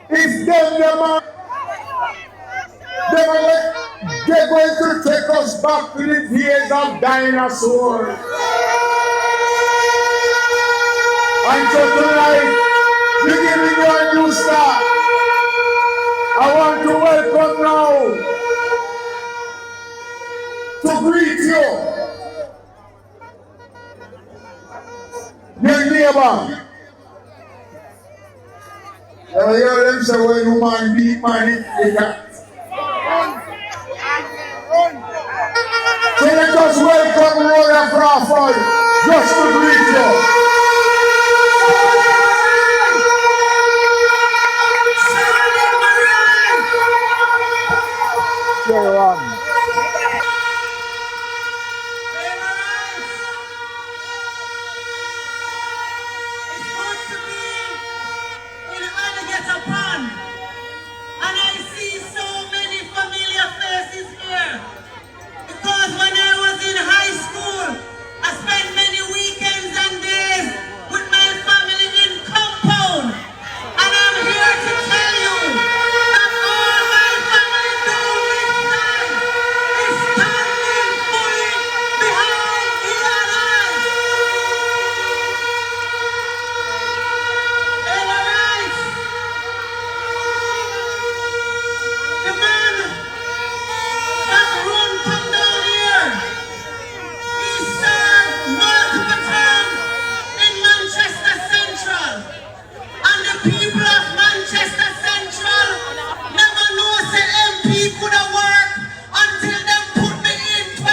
If they're going to take us back to the days of dinosaurs. And so tonight, we're giving you a new start. I want to welcome now to greet you, your neighbor. You hear them say, when woman beat man, it can't. So let us welcome Rhoda Crawford just to greet you. Because when I was in high school, I spent many weekends and days with my family in compound. And I'm here to tell you that all my family do this time is standing fully behind Ives. Ives, the man that run come down here. He served multiple terms in Manchester Central, and the people of Manchester Central never know say MP could have worked until them put me in 2020.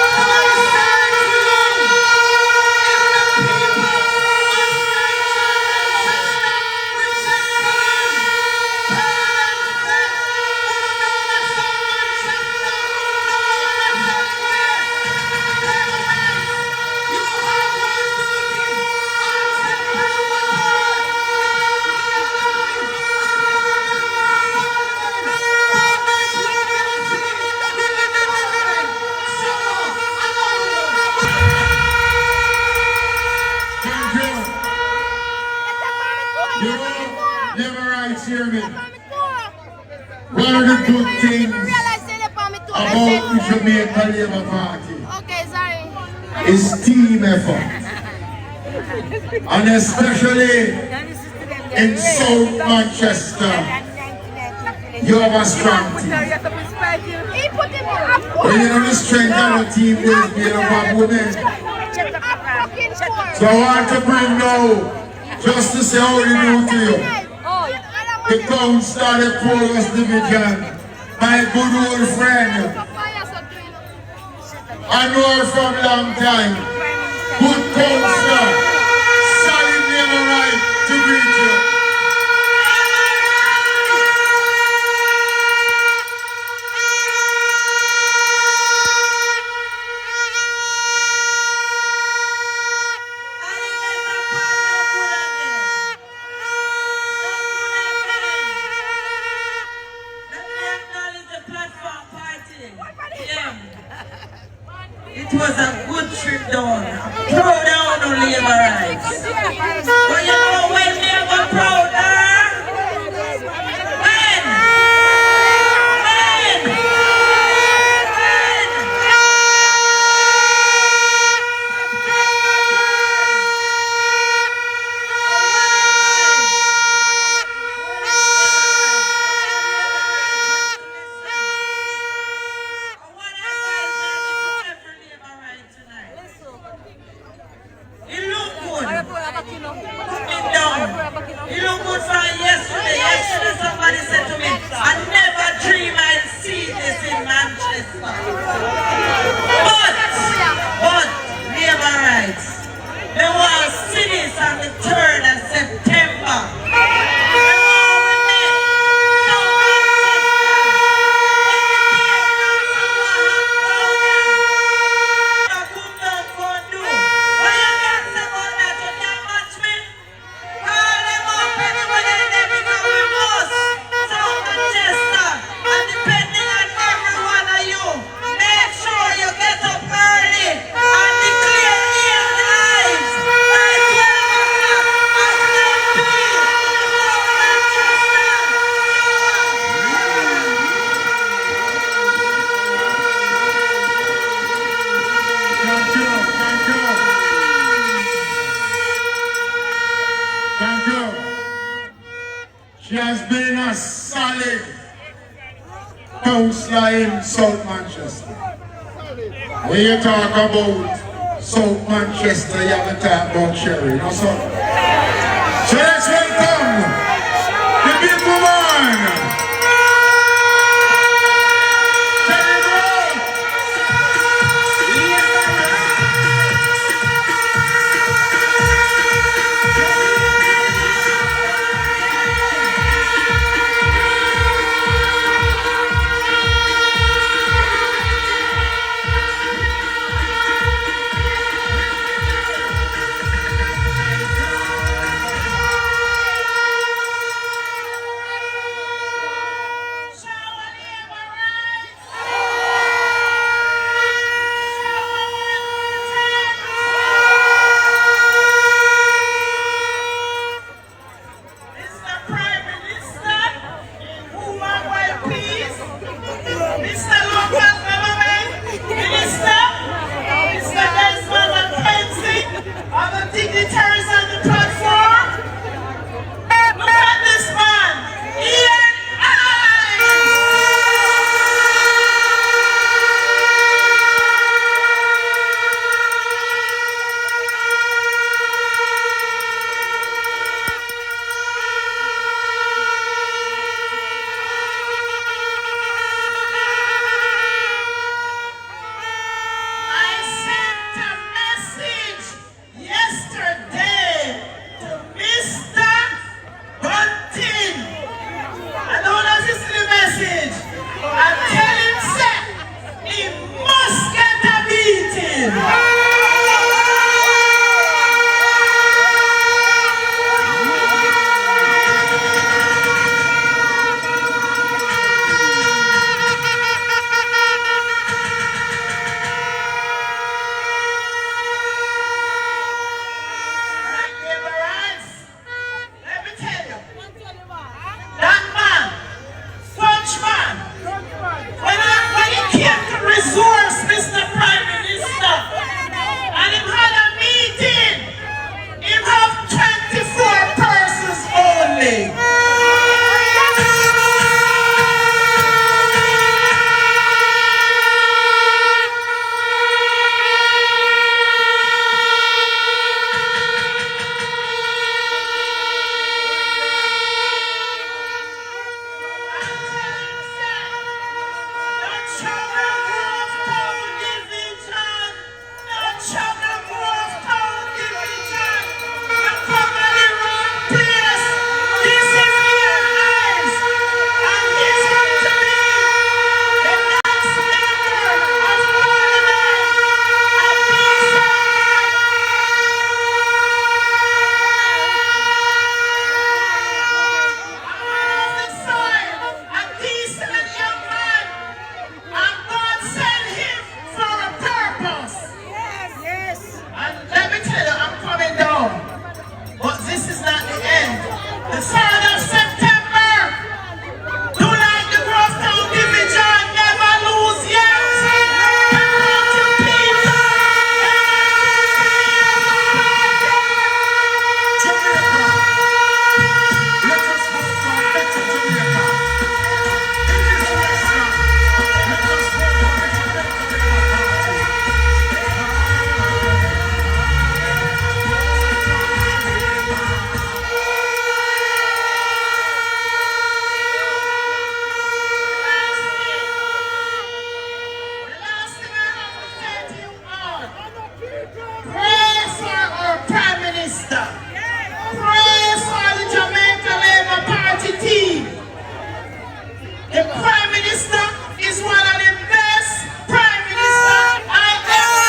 So I say to you, if the people of Manchester reject him, tell them that Labour Rights, hear me. One of the good things about the Jamaica Labour Party is team effort. And especially in South Manchester, you have a strong team. When you know the strength of the team is made up of women. So I want to bring now, just to say how they do to you, the councillor of the Chorus Division, my good old friend. I know her from a long time. Good councillor, solid Labour right to greet you. it was a good trip down. Proud down on Labour Rights. But you know when Labour proud, when? It look good. Looking down. It look good from yesterday. Yesterday somebody said to me, I never dream I'd see this in Manchester. But, Labour Rights, they want to see this on the 3rd of September. What you can say about that? You can't match me? Call them up, anybody She has been a solid councillor in South Manchester. When you talk about South Manchester, you have to talk about Cherry, no so? So let's welcome the big woman. The Prime Minister is one of the best Prime Ministers I ever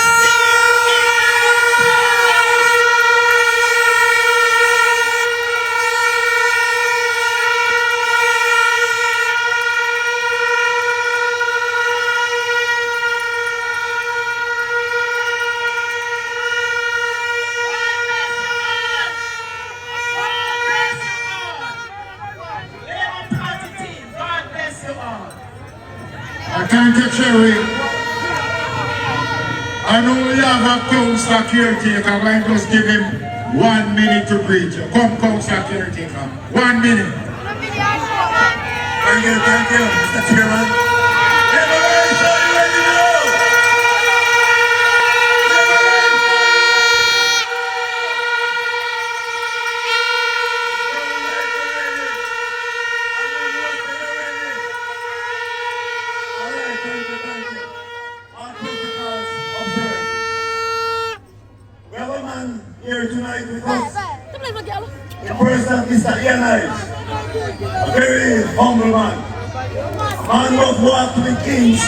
Thank you, Cherry. I know we have a councillor caretaker. I'm going to just give him 1 minute to greet you. Come, councillor caretaker. 1 minute. Thank you, Mr. Chairman. Liberation, are you ready now? Alright, thank you. All protocols observed. We have a man here tonight with us. The person of Mr. Ives. A very humble man. A man who has walked with kings,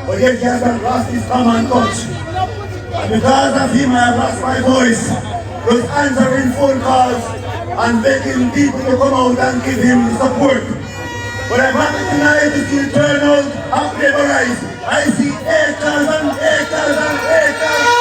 but yet he hasn't lost his common touch. And because of him, I have lost my voice. Just answering phone calls and begging people to come out and give him the support. But I'm happy tonight to see the turnout of Labour Rights. I see acres and acres and acres.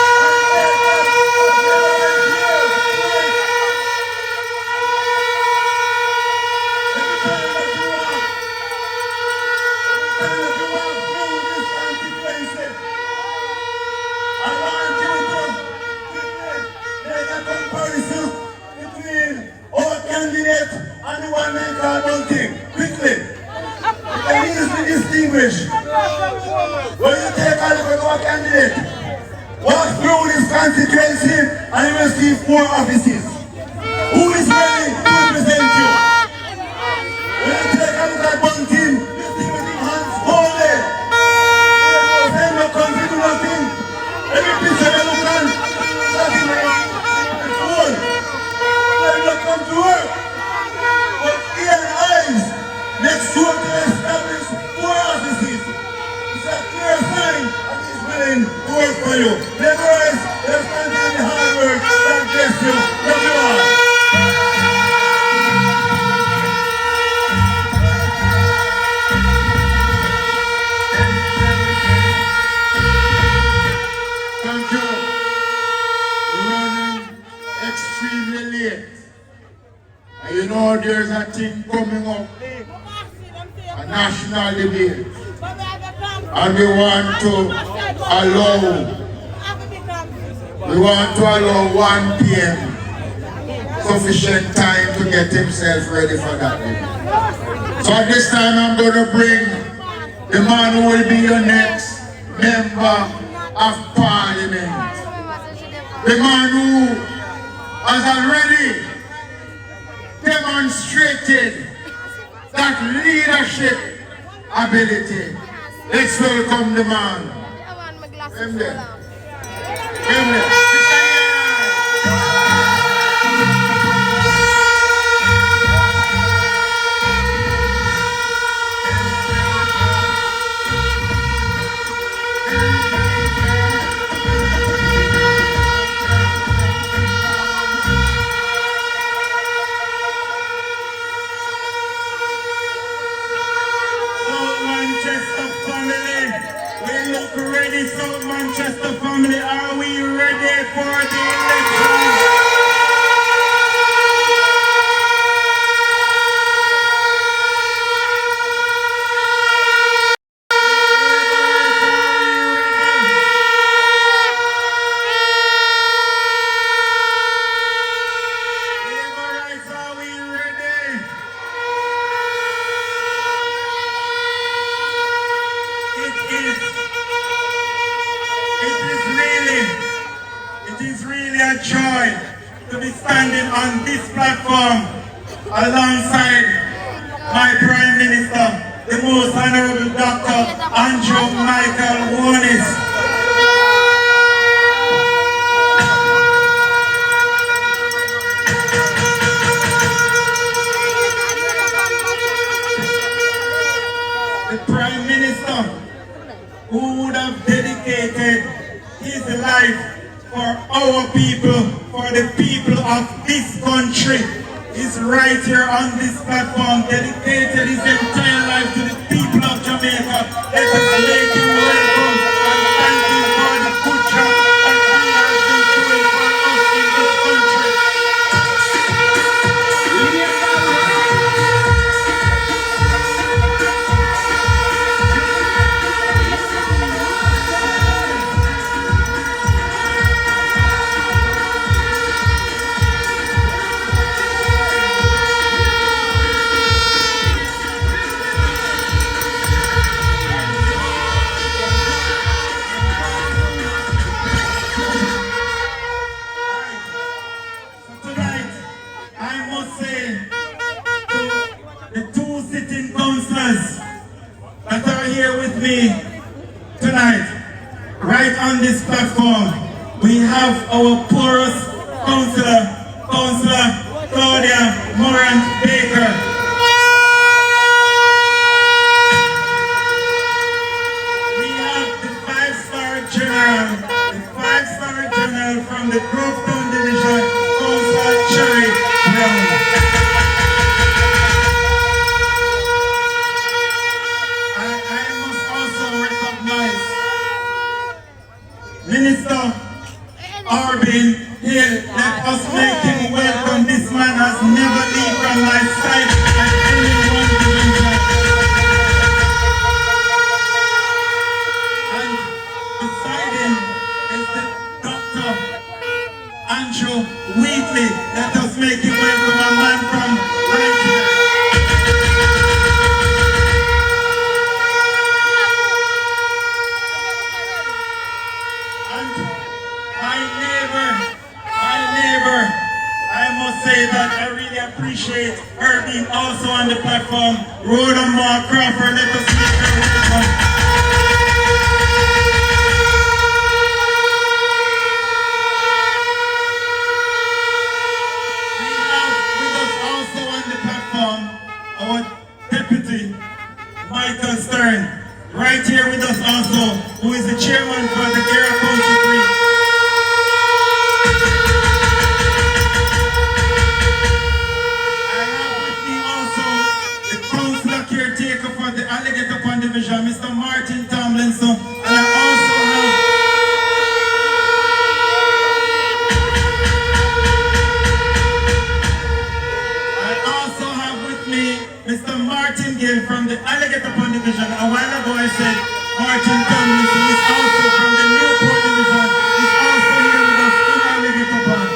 And the one man called one thing, quickly. You can easily distinguish. When you take a look at our candidate, walk through this constituency and you will see 4 offices. Who is ready to represent you? When you take a look at one team, you see with his hands holding. They no come to do nothing. Every picture they look at, nothing like a phone. They don't come to work. But here Ives, next door to establish 4 offices. It's a clear sign that he's willing to work for you. Labour Rights, let's continue the hard work. God bless you. Love you all. Thank you. Running extremely late. And you know there's a thing coming up, a national debate. And we want to allow 1 p.m. sufficient time to get himself ready for that debate. So at this time I'm going to bring the man who will be your next member of parliament. The man who has already demonstrated that leadership ability. Let's welcome the man. Come there. Come there. South Manchester family, are we ready for the election? It is really a joy to be standing on this platform alongside my Prime Minister, the Most Honorable Dr. Holness. The Prime Minister who would have dedicated his life for our people, for the people of this country, is right here on this platform, dedicated his entire life to the people of Jamaica. Let us make him welcome and thank him for the good job that he has been doing for us in this country. me tonight, right on this platform, we have our porous councillor, Claudia Morant-Baker. We have the five-star general from the Grovetown Division, Councillor Cherry Brown. I must also recognize Minister Arbin Hill. Let us make him welcome. This man has never left from my side at any one division. And beside him is the Dr. Andrew Wheatley. Let us make him welcome, a man from right here. And my neighbor, I must say that I really appreciate her being also on the platform. Rhoda Crawford, let us make her welcome. We have with us also on the platform our Deputy Michael Stern, right here with us also, who is the chairman for the Area Council 3. Caretaker for the Alligator Pond Division, Mr. Martin Tomlinson, and I also have with me Mr. Martin Gill from the Alligator Pond Division. A while ago I said Martin Tomlinson is also from the Newport Division. He's also here with us in Alligator Pond.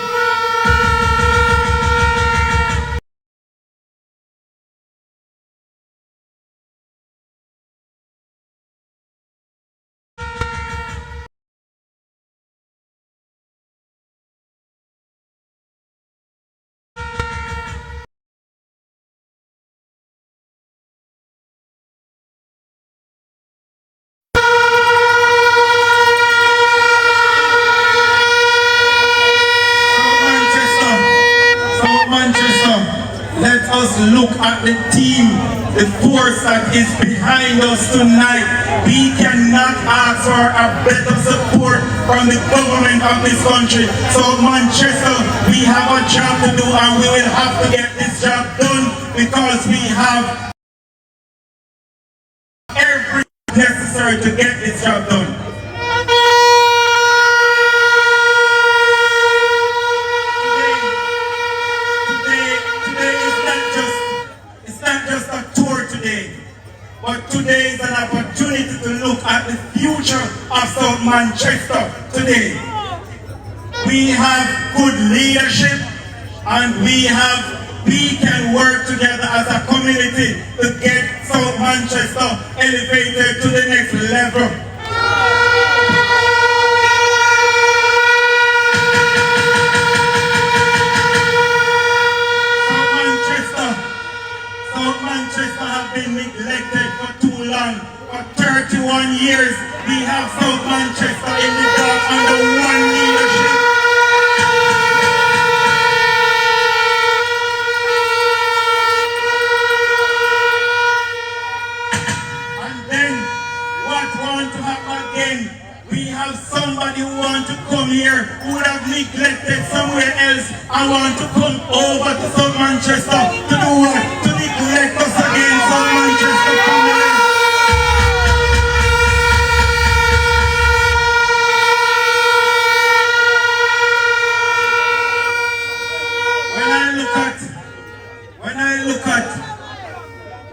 Let us look at the team, the force that is behind us tonight. We cannot ask for a better support from the government of this country. So Manchester, we have a job to do, and we will have to get this job done because we have everything necessary to get this job done. But today is an opportunity to look at the future of South Manchester today. We have good leadership, and we can work together as a community to get South Manchester elevated to the next level. South Manchester have been neglected for too long. For 31 years, we have South Manchester in the dark under one leadership. And then, what want to happen again? We have somebody who want to come here, who would have neglected somewhere else, and want to come over to South Manchester to do what? To neglect us again, South Manchester family.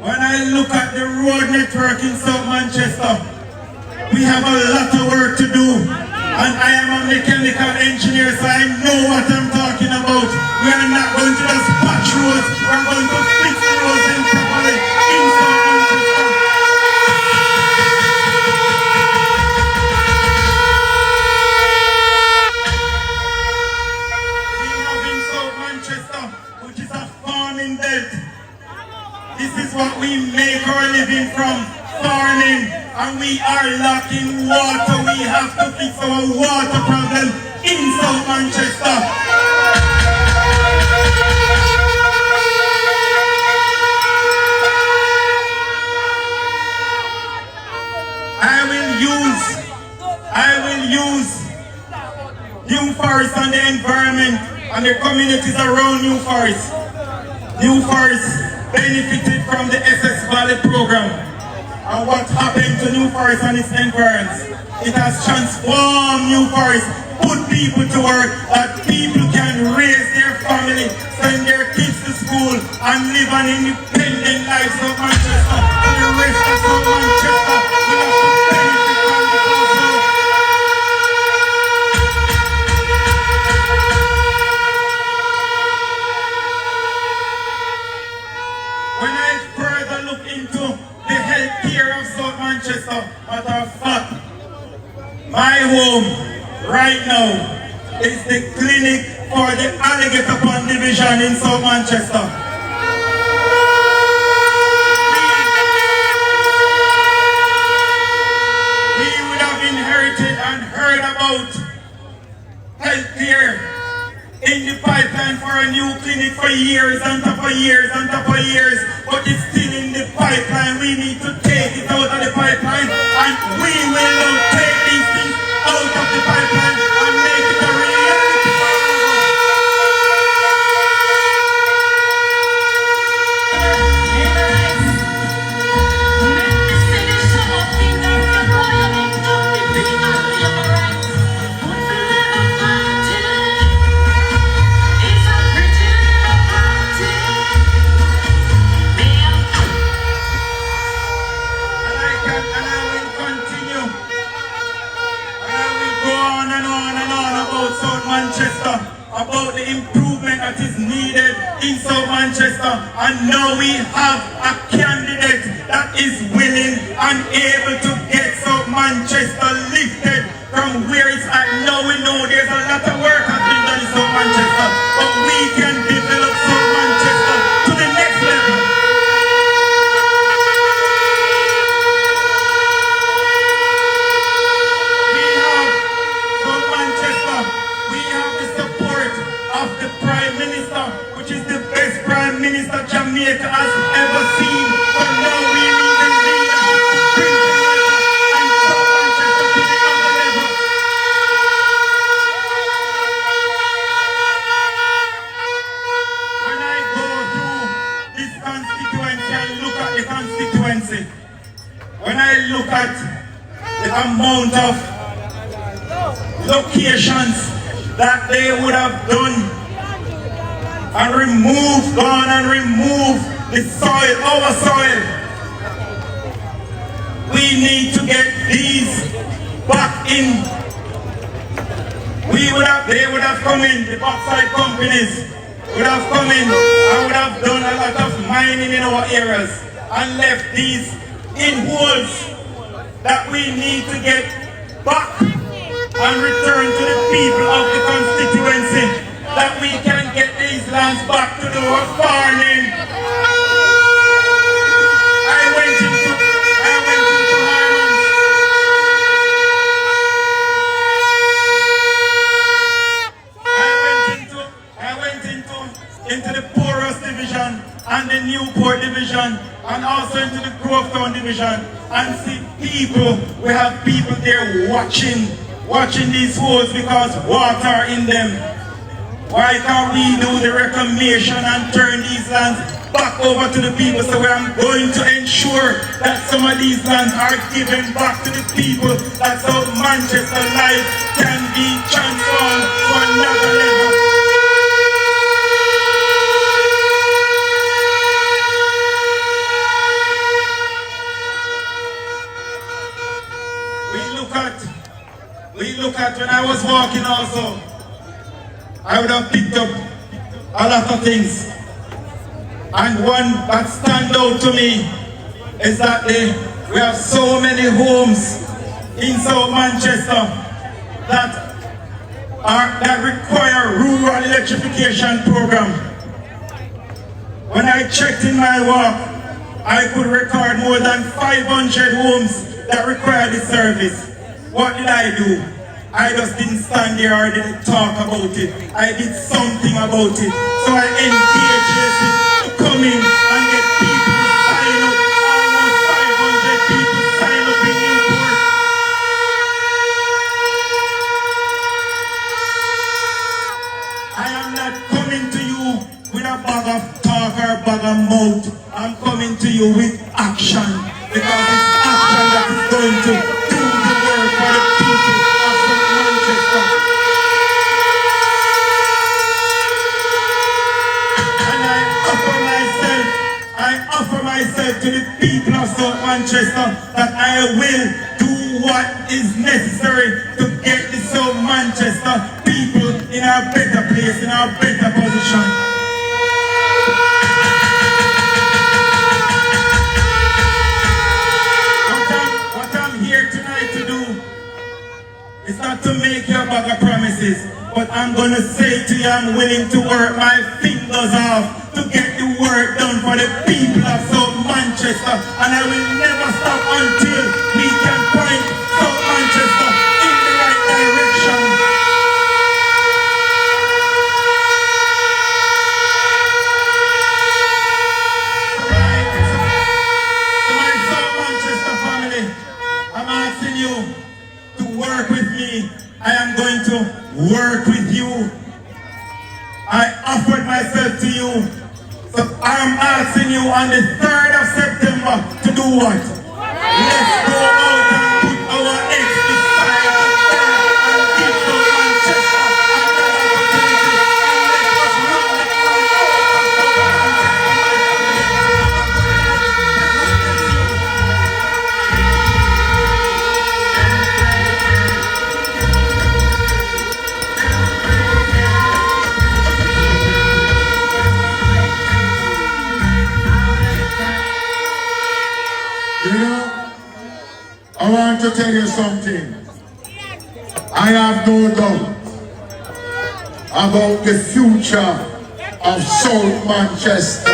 When I look at the road network in South Manchester, we have a lot of work to do. And I am a mechanical engineer, so I know what I'm talking about. We are not going to just patch roads, we're going to fix the roads in properly in South Manchester. We have in South Manchester, which is a farming belt. This is what we make our living from, farming. and we are lacking water. We have to fix our water problem in South Manchester. I will use New Forest and the environment and the communities around New Forest. New Forest benefited from the SS Valley program. And what happened to New Forest and its environs? It has transformed New Forest, put people to work, that people can raise their family, send their kids to school, and live an independent life. So Manchester, and the rest of South Manchester will have to benefit from the council. When I further look into the health care of South Manchester, matter of fact, my home right now is the clinic for the Alligator Pond Division in South Manchester. We would have inherited and heard about healthcare in the pipeline for a new clinic for years and top of years and top of years, but it's still in the pipeline. We need to take it out of the pipeline, and we will now take these things out of the pipeline and make it a reality for us. Manchester, about the improvement that is needed in South Manchester, and now we have a candidate that is willing and able to get South Manchester lifted from where it's at. Now we know there's a lot of work has been done in South Manchester, but we can develop South Manchester to the next level. Of the Prime Minister, which is the best Prime Minister Jamaica has ever seen. So now we need the leadership to bring Jamaica and South Manchester to the other level. When I go through this constituency and look at the constituency, when I look at the amount of locations that they would have done and gone and removed the soil, our soil. We need to get these back in. They would have come in, the bauxite companies would have come in and would have done a lot of mining in our areas and left these in holes that we need to get back and return to the people of the constituency, that we can get these lands back to the farming. I went into the Porous Division and the Newport Division and also into the Grovetown Division and see people, we have people there watching these holes because water in them. Why can't we do the reclamation and turn these lands back over to the people? So I'm going to ensure that some of these lands are given back to the people. That's how Manchester life can be transformed to another level. We look at when I was walking also, I would have picked up a lot of things. And one that stands out to me is that we have so many homes in South Manchester that require rural electrification program. When I checked in my walk, I could record more than 500 homes that required the service. What did I do? I just didn't stand there or didn't talk about it. I did something about it. So I engaged Jesus to come in and get people to sign up. Almost 500 people sign up in Newport. I am not coming to you with a bag of talk or a bag of mouth. I'm coming to you with action. Because it's action that is going to do the work for the people of Manchester. And I offer myself to the people of South Manchester that I will do what is necessary to get the South Manchester people in a better place, in a better position. What I'm here tonight to do is not to make you a bag of promises, but I'm going to say to you, I'm willing to work my fingers off to get the work done for the people of South Manchester, and I will never stop until we can point South Manchester in the right direction. To my South Manchester family, I'm asking you to work with me. I am going to work with you. I offered myself to you. So I'm asking you on the 3rd of September to do what? Let's go out and put our eggs beside the fire and give South Manchester another opportunity. And let us run the You know, I want to tell you something. I have no doubt about the future of South Manchester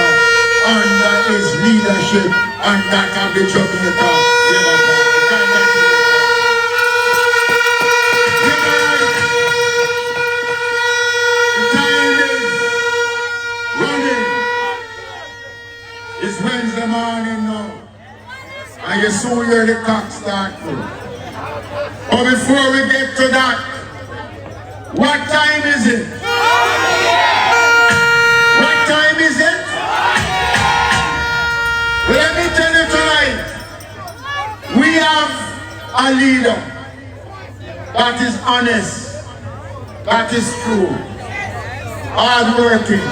under his leadership and that of the Jamaica Labour Party. The time is running. It's Wednesday morning now. And you soon hear the cock start to. But before we get to that, what time is it? What time is it? Well, let me tell you tonight, we have a leader that is honest, that is true, hardworking,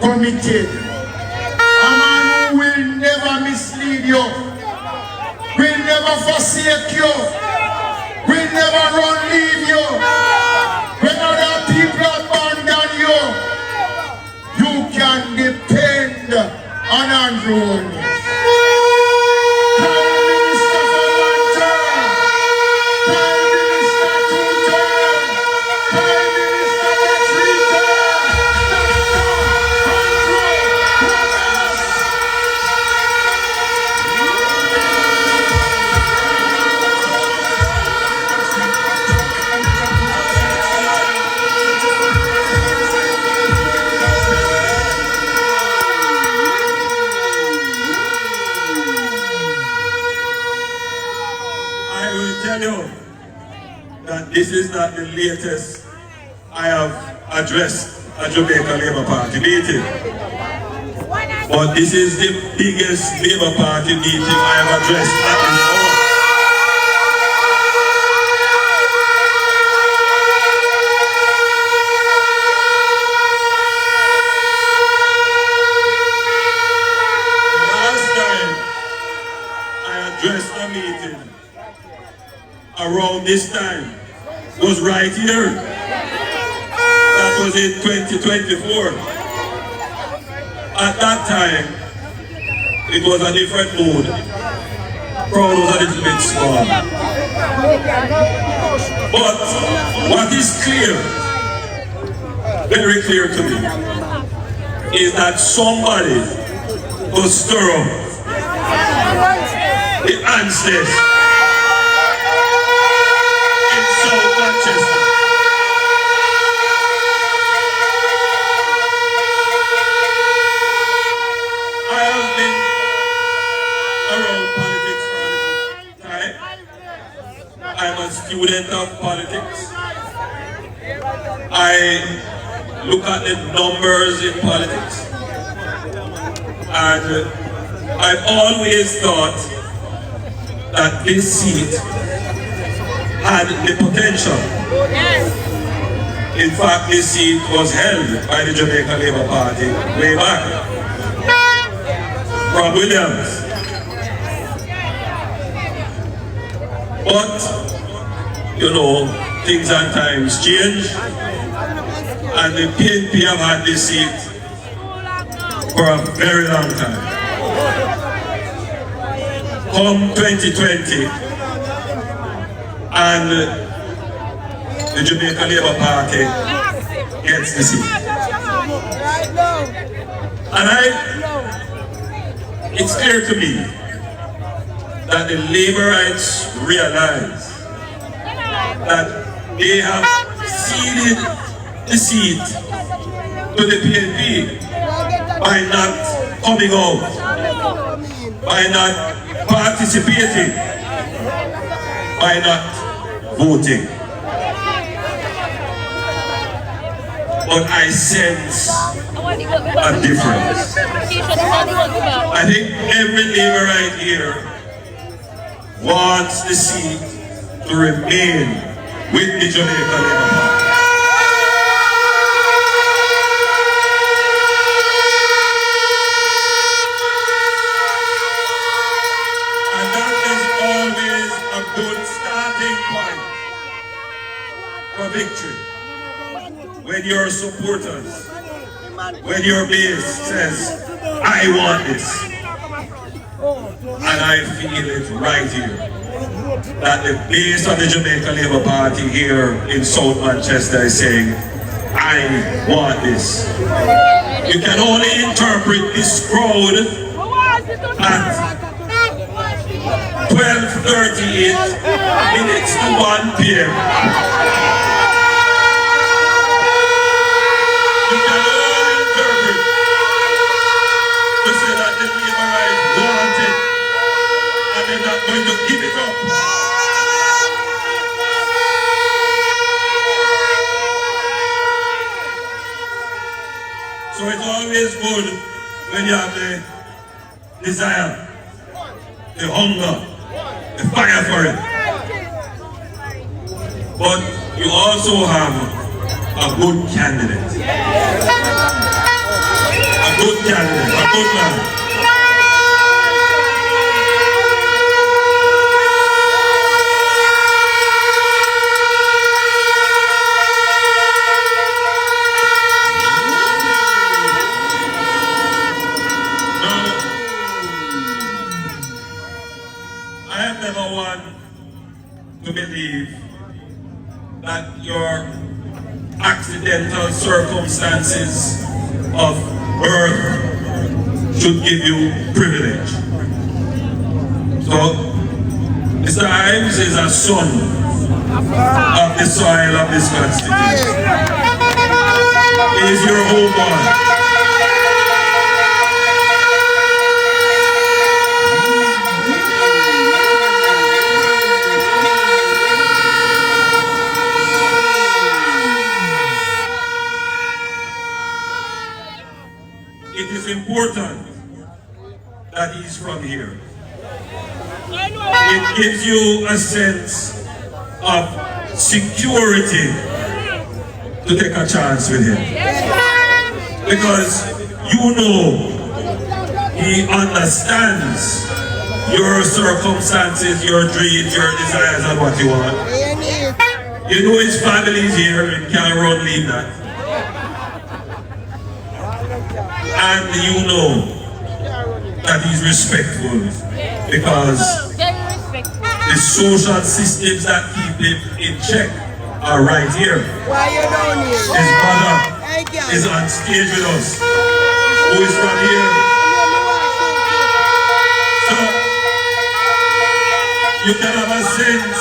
committed, a man who will never mislead you, will never forsake you, will never leave you. When other people abandon you, you can depend on Andrew Holness. Prime Minister for 1 term, Prime Minister 2 term, Prime Minister for 3 term, I will tell you that this is not the latest I have addressed a Jamaica Labour Party meeting. But this is the biggest Labour Party meeting I have addressed at this hour. Last time I addressed a meeting around this time was right here. That was in 2024. At that time, it was a different mood. Crowd was a little bit small. But what is clear, very clear to me, is that somebody will stir up the Holness in South Manchester. I have been around politics for a little time. I'm a student of politics. I look at the numbers in politics, and I've always thought that this seat had the potential. In fact, this seat was held by the Jamaica.Labour Party way back from Williams. But, you know, things and times change, and the PNP have had this seat for a very long time. Come 2020, and the Jamaica.Labour Party gets the seat. And it's clear to me that the Labour Rights realize that they have ceded the seat to the PNP by not coming out, by not participating, by not voting. But I sense a difference. I think every Labourite here wants the seat to remain with the Jamaica.Labour Party. And that is always a good starting point for victory. When your supporters, when your base says, I want this, and I feel it right here, that the base of the Jamaica.Labour Party here in South Manchester is saying, I want this. You can only interpret this crowd at 12:38 minutes to 1 p.m. You can only interpret to say that the Labourites want it and they're not going to give it up. So it's always good when you have the desire, the hunger, the fire for it. But you also have a good candidate. A good candidate, a good man. I have never one to believe that your accidental circumstances of birth should give you privilege. So, Mr. Ives is a son of the soil of this constituency. He is your home boy. It is important that he's from here. It gives you a sense of security to take a chance with him. Because you know he understands your circumstances, your dreams, your desires, and what you want. You know his family is here and can't run leave that. And you know that he's respectful because the social systems that keep him in check are right here. His brother is on stage with us, who is from here. So sense.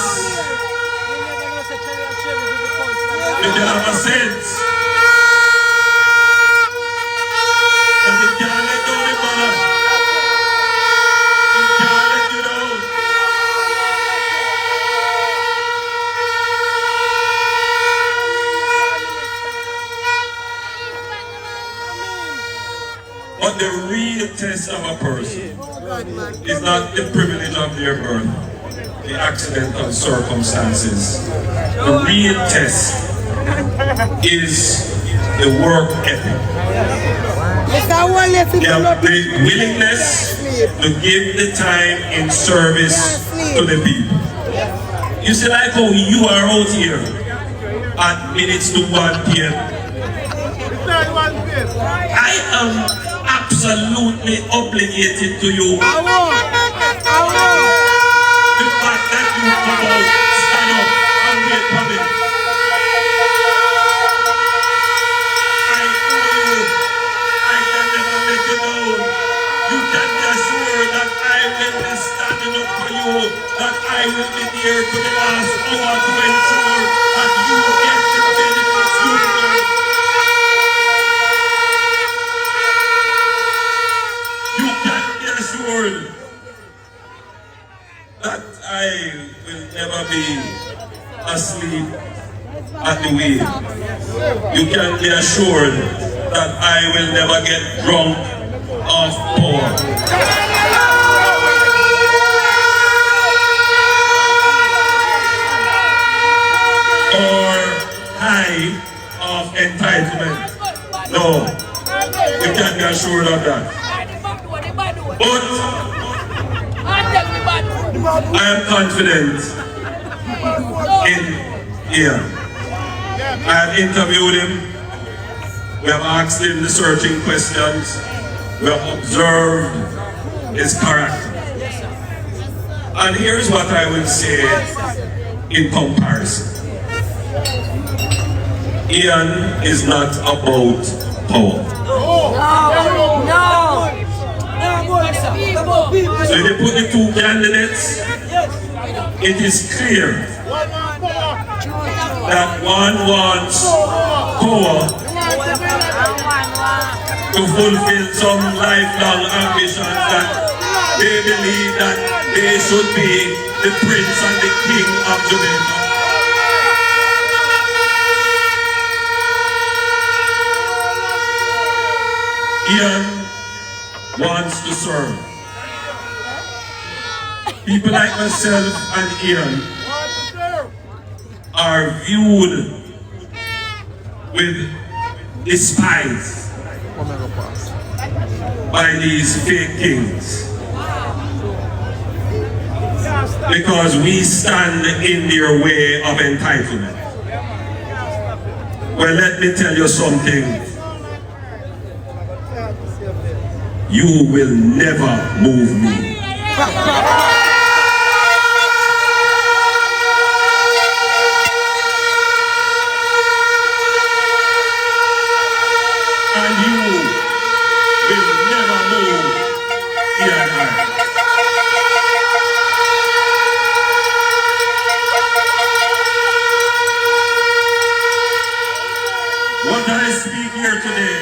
You can have a sense. And you can't let go of the mother. You can't let you down. But the real test of a person is not the privilege of their birth, the accidental circumstances. The real test is the work ethic. The willingness to give the time in service to the people. You see, like how you are out here at minutes to 1 p.m. I am absolutely obligated to you. The fact that you come out, stand up, and wait for me. I owe you. I can never let you down. You can be assured that I will be standing up for you, that I will be there to the last hour to ensure that you get the benefits you deserve. You can be assured that I will never be asleep at the wheel. You can be assured that I will never get drunk off power. Or high of entitlement. No, you can be assured of that. But I am confident in Ian. I have interviewed him. We have asked him the searching questions. We have observed his character. And here's what I will say in comparison. Ian is not about power. So if they put the two candidates, it is clear that one wants power to fulfill some lifelong ambitions that they believe that they should be the prince and the king of Jamaica. Ian wants to serve. People like myself and Ian are viewed with despise by these fake kings because we stand in their way of entitlement. Well, let me tell you something. You will never move me. And you will never move Ian. What I speak here today,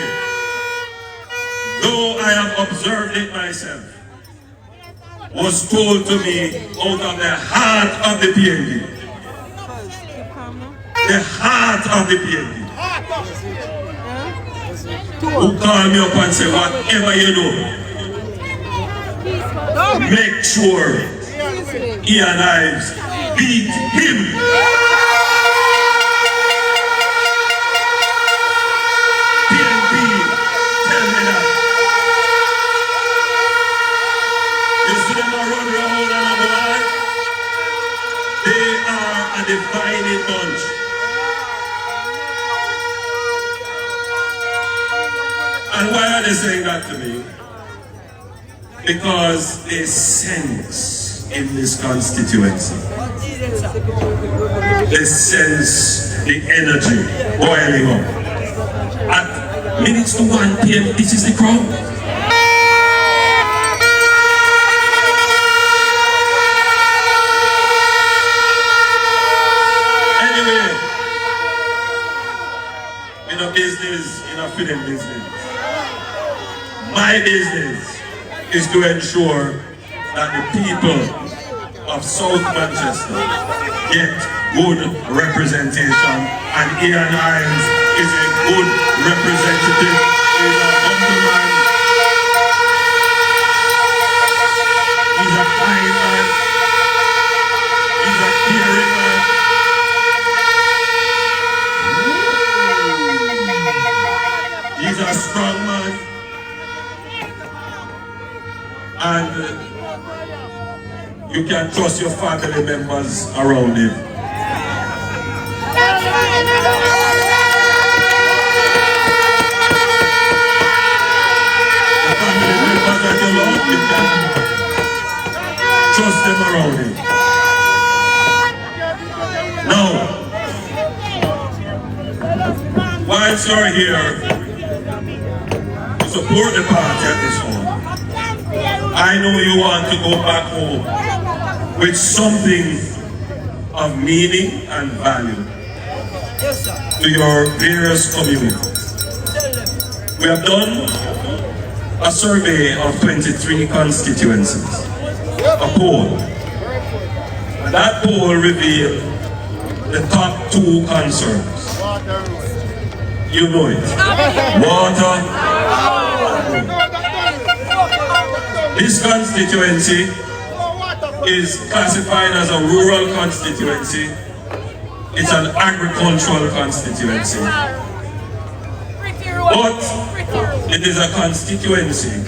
though I have observed it myself, was told to me out of the heart of the PND. The heart of the PND. Who call me up and say, whatever you do, make sure Ian Ives beat him. Divided bunch. And why are they saying that to me? Because they sense in this constituency. They sense the energy boiling up. At minutes to 1 p.m., this is the crowd. for them business. My business is to ensure that the people of South Manchester get good representation, and Ian Ives is a good representative. He's a humble man. He's a kind man. He's a caring man. He's a strong man. And you can trust your family members around him. The family members that you love, you can trust them around him. Now, whilst you're here to support the party at this home, I know you want to go back home with something of meaning and value to your various communities. We have done a survey of 23 constituencies, a poll. And that poll revealed the top 2 concerns. You know it. Water. This constituency is classified as a rural constituency. It's an agricultural constituency. But it is a constituency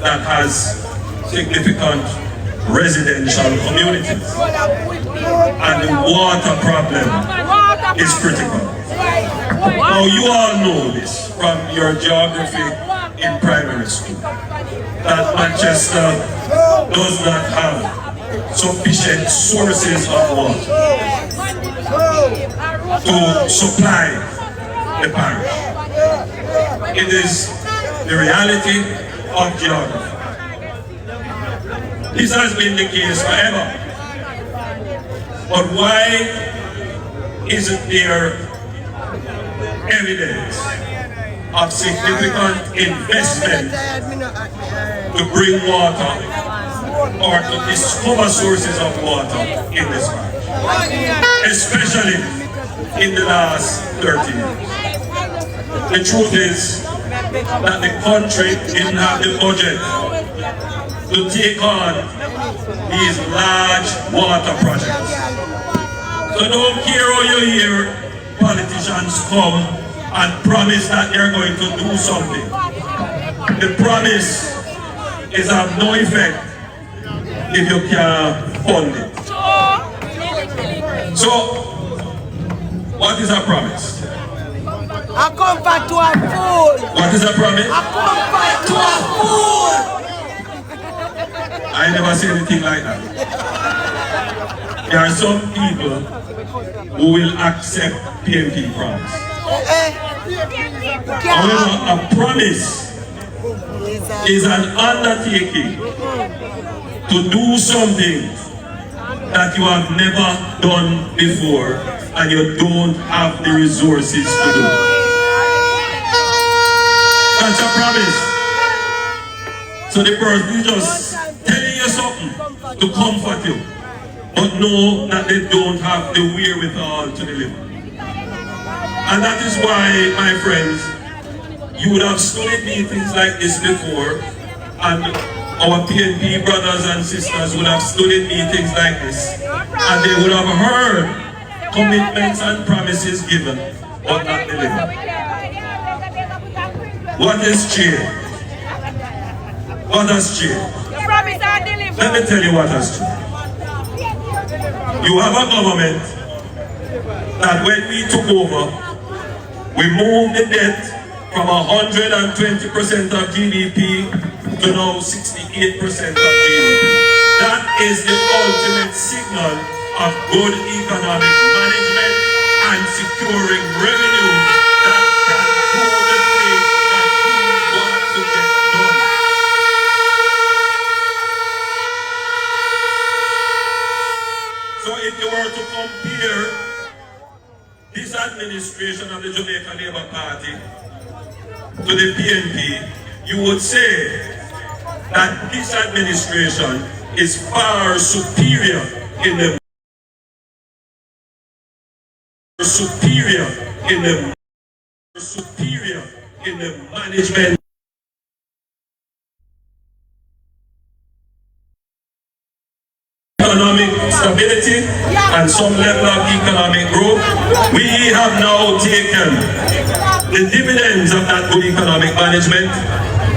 that has significant residential communities. And the water problem is critical. Now you all know this from your geography in primary school, that Manchester does not have sufficient sources of water to supply the parish. It is the reality of geography. This has been the case forever. But why isn't there evidence of significant investment to bring water or to discover sources of water in this parish, especially in the last 30 years? The truth is that the country didn't have the budget to take on these large water projects. So don't care how you hear politicians come and promise that they're going to do something. The promise is of no effect if you can't fund it. So, what is a promise? I come back to a fool. What is a promise? I come back to a fool. I never say anything like that. There are some people who will accept PMP promise. However, a promise is an undertaking to do something that you have never done before and you don't have the resources to do. That's a promise. So the person is just telling you something to comfort you, but know that they don't have the wherewithal to deliver. And that is why, my friends, you would have stood in meetings like this before, and our PNP brothers and sisters would have stood in meetings like this, and they would have heard commitments and promises given, but not delivered. What has changed? What has changed? Let me tell you what has changed. You have a government that when we took over, we moved the debt from 120% of GDP to now 68% of GDP. That is the ultimate signal of good economic management and securing revenue that can do the thing that you want to get done. So if you were to compare this administration of the Jamaica Labour Party to the PNP, you would say that this administration is far superior in the management economic stability and some level of economic growth. We have now taken the dividends of that good economic management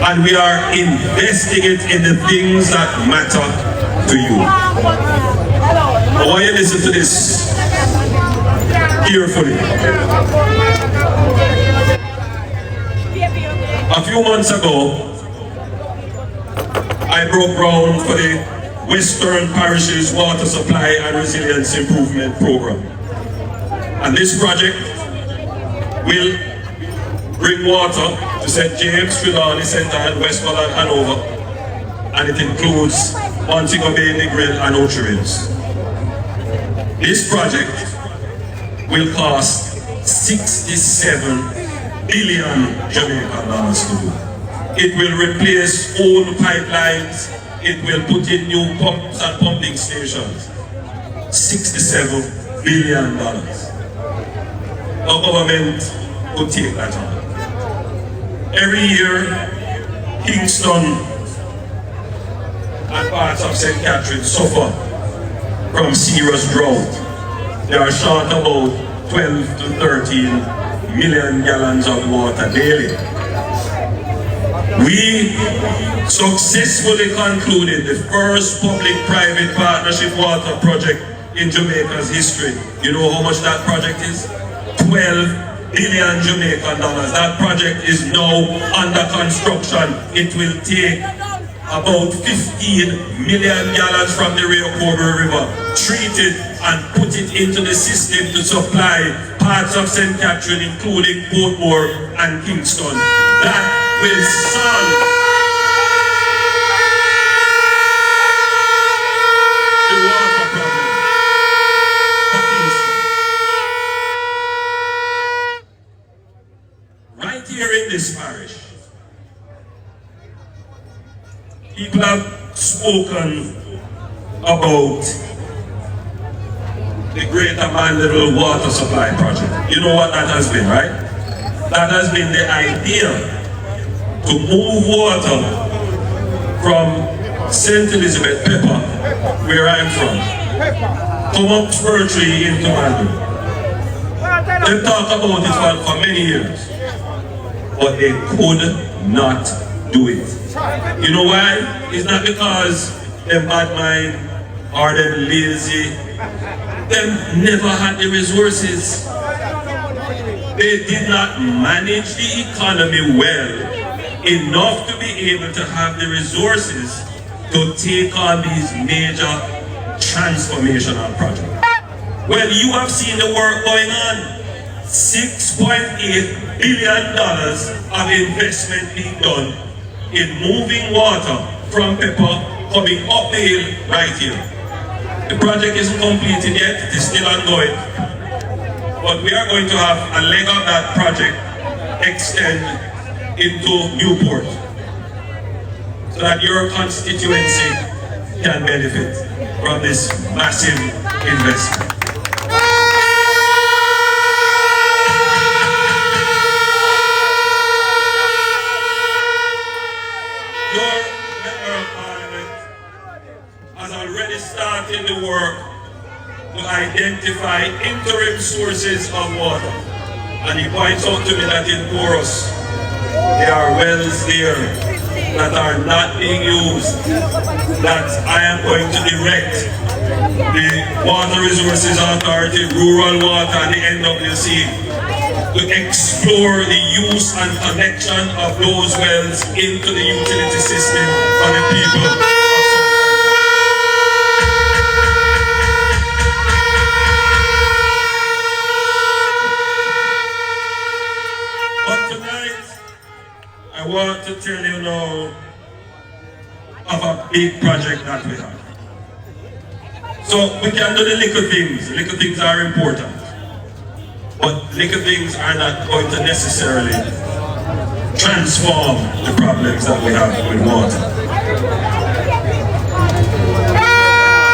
and we are investing it in the things that matter to you. I want you to listen to this carefully. A few months ago, I broke ground for the Western Parishes Water Supply and Resilience Improvement Program. And this project will bring water to St. James, Trelawney Centre and Westmoreland, Hanover. And it includes Montego Bay, Negril and Ocherins. This project will cost 67 billion Jamaican dollars to do. It will replace old pipelines. It will put in new pumps and pumping stations. $67 billion. Our government will take that on. Every year, Kingston and parts of St. Catherine suffer from serious drought. They are short about 12 to 13 million gallons of water daily. We successfully concluded the first public-private partnership water project in Jamaica's history. You know how much that project is? 12 billion Jamaican dollars. That project is now under construction. It will take about 15 million gallons from the Rio Cobre River, treat it and put it into the system to supply parts of St. Catherine, including Portmore and Kingston. That will solve the water problem for Kingston. Right here in this parish, people have spoken about the Greater Mandeville Water Supply Project. You know what that has been, right? That has been the idea to move water from St. Elizabeth, Pepper, where I'm from, come up spiritually into Mandeville. They talked about it for many years, but they could not do it. You know why? It's not because they're bad mind or they're lazy. They never had the resources. They did not manage the economy well enough to be able to have the resources to take on these major transformational projects. Well, you have seen the work going on. $6.8 billion of investment being done in moving water from Pepper coming up the hill right here. The project isn't completed yet, it is still ongoing. But we are going to have a leg of that project extend into Newport so that your constituency can benefit from this massive investment. Already started the work to identify interim sources of water. And he points out to me that in Porus, there are wells there that are not being used, that I am going to direct the Water Resources Authority, Rural Water and the NWC to explore the use and connection of those wells into the utility system for the people of South. I want to tell you now of a big project that we have. So we can do the little things. Little things are important. But little things are not going to necessarily transform the problems that we have with water.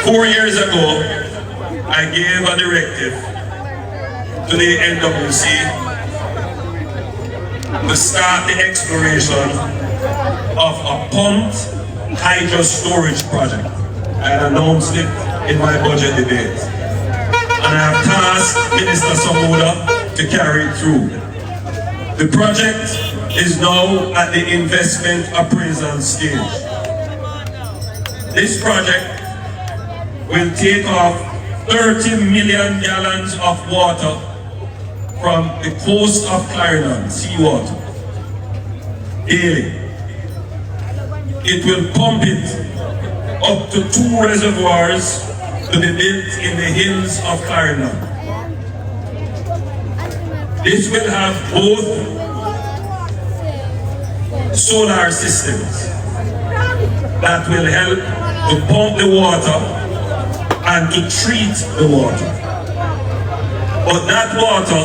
4 years ago, I gave a directive to the NWC to start the exploration of a pumped hydro storage project. I announced it in my budget debate. And I have tasked Minister Samuda to carry it through. The project is now at the investment appraisal stage. This project will take off 30 million gallons of water from the coast of Clarendon, seawater, daily. It will pump it up to 2 reservoirs to be built in the hills of Clarendon. This will have both solar systems that will help to pump the water and to treat the water. But that water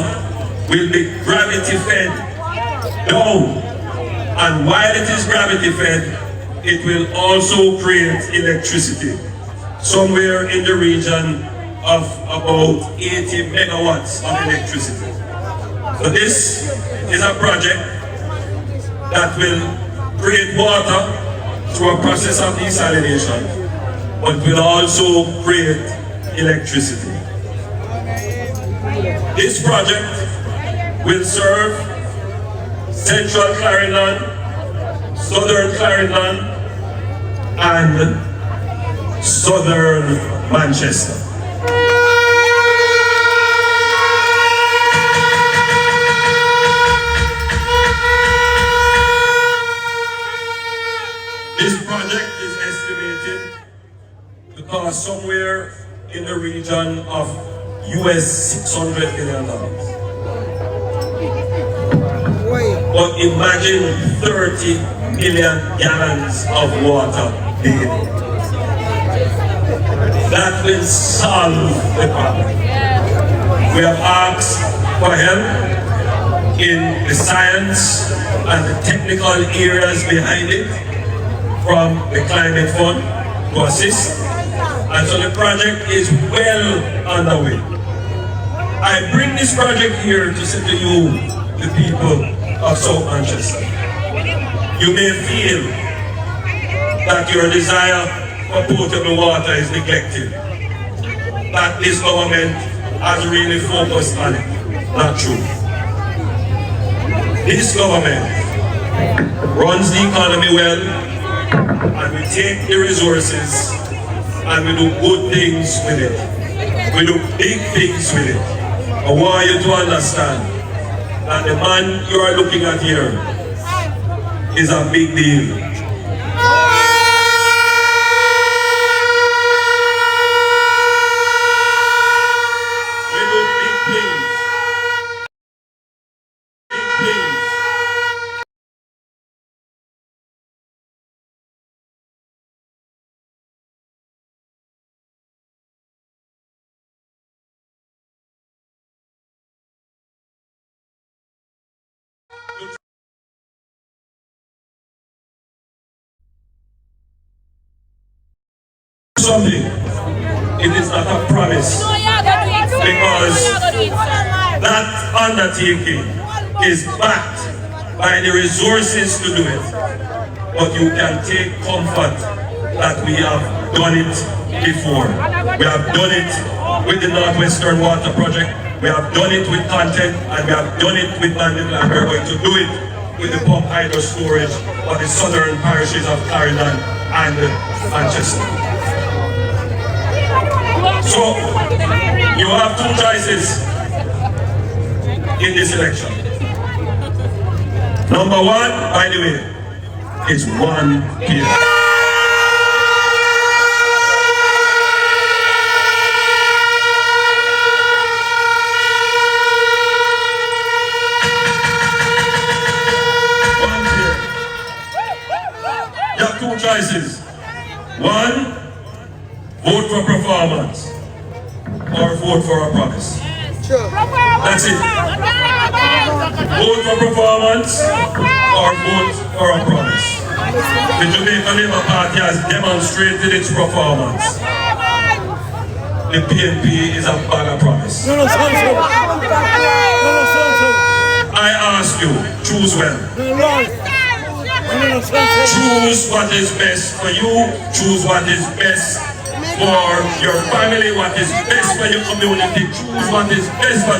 will be gravity fed down. And while it is gravity fed, it will also create electricity, somewhere in the region of about 80 megawatts of electricity. So this is a project that will create water through a process of desalination, but will also create electricity. This project will serve Central Clarendon, Southern Clarendon, and Southern Manchester. This project is estimated to cost somewhere in the region of US $600 million. But imagine 30 million gallons of water daily. That will solve the problem. We have asked for help in the science and the technical areas behind it from the Climate Fund to assist. And so the project is well underway. I bring this project here to say to you, the people of South Manchester, you may feel that your desire for potable water is neglected, that this government has really focused on it. Not true. This government runs the economy well, and we take the resources and we do good things with it. We do big things with it. I want you to understand that the man you are looking at here is a big deal. We do big things. Big things. Something, it is not a promise, because that undertaking is backed by the resources to do it. But you can take comfort that we have done it before. We have done it with the Northwestern Water Project, we have done it with Content, and we have done it with Mandeville, and we're going to do it with the pump hydro storage of the southern parishes of Clarendon and Manchester. So, you have two choices in this election. Number one, by the way, is 1 p.m. You have two choices. One, vote for performance, or vote for a promise. That's it. Vote for performance or vote for a promise. The Jamaica.Labour Party has demonstrated its performance. The PNP is a bag of promise. I ask you, choose well. Choose what is best for you. Choose what is best for your family. What is best for your community. Choose what is best for